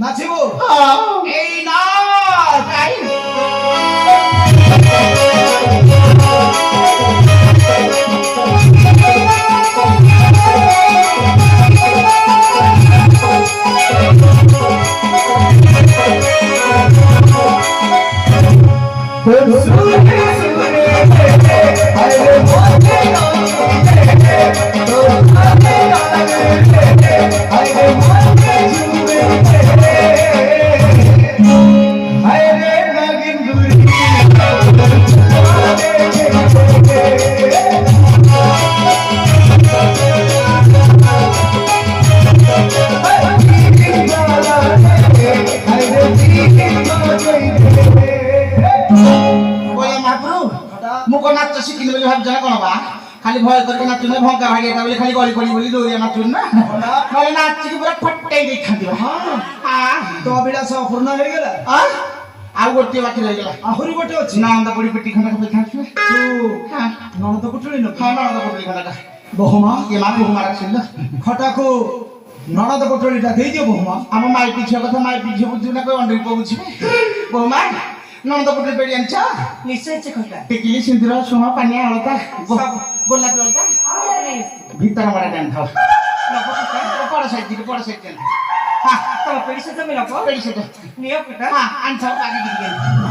নাচিব এই না তাই মুখ নাচ শিখিনি বলে ভাবছ না কোন বা খালি ভয় করে নাচু না ভঙ্কা ভাগিয়ে বলে খালি গলি গলি বলি দৌড়িয়ে নাচুন না নলে নাচছি পুরো ফটাই দেখা দিব হ্যাঁ তো অভিলাষ অপূর্ণ হয়ে গেল ଆଉ ଗୋଟିଏ ବାକି ରହିଗଲା ଆହୁରି ଗୋଟେ ଅଛି ନଣନ୍ଦ ପଡି ପିଟି ଖଣ୍ଡା ଖାଇଥାନ୍ତି ନଣନ୍ଦ ପୁଟୁଳି ନ ହଁ ନଣନ୍ଦ ପଡି ଖଣ୍ଡା ବୋହମା ଏ ମା ବୋହମା ରାଖିଲ ଖଟାକୁ ନଣନ୍ଦ ପୁଟୁଳିଟା ଦେଇଦିଅ ବୋହମା ଆମ ମାଇପି ଝିଅ କଥା ମାଇପି ଝିଅ ବୁଝିବୁ ନା କହି ଅଣ୍ଡିରି ପୁଅ ବୁଝିବେ ବୋହମା ନଣନ୍ଦ ପଡି ପେଡ଼ି ଆଣିଛ ନିଶ୍ଚୟ ସେ ଖଟା ଟିକିଲି ସିନ୍ଦୁର ସୁମ ପାନିଆ ଅଳତା ଗୋଲାପ ଅଳତା ଭିତର ମରା ଜାଣିଥାଉ ବଡ ସାଇଜ ତମ ପେଡ଼ି ସହିତ ମିଳବ ପେଡ଼ି ସେଟା ନିଅ ଖଟା ଆଣିଥାଉ ଆଗେ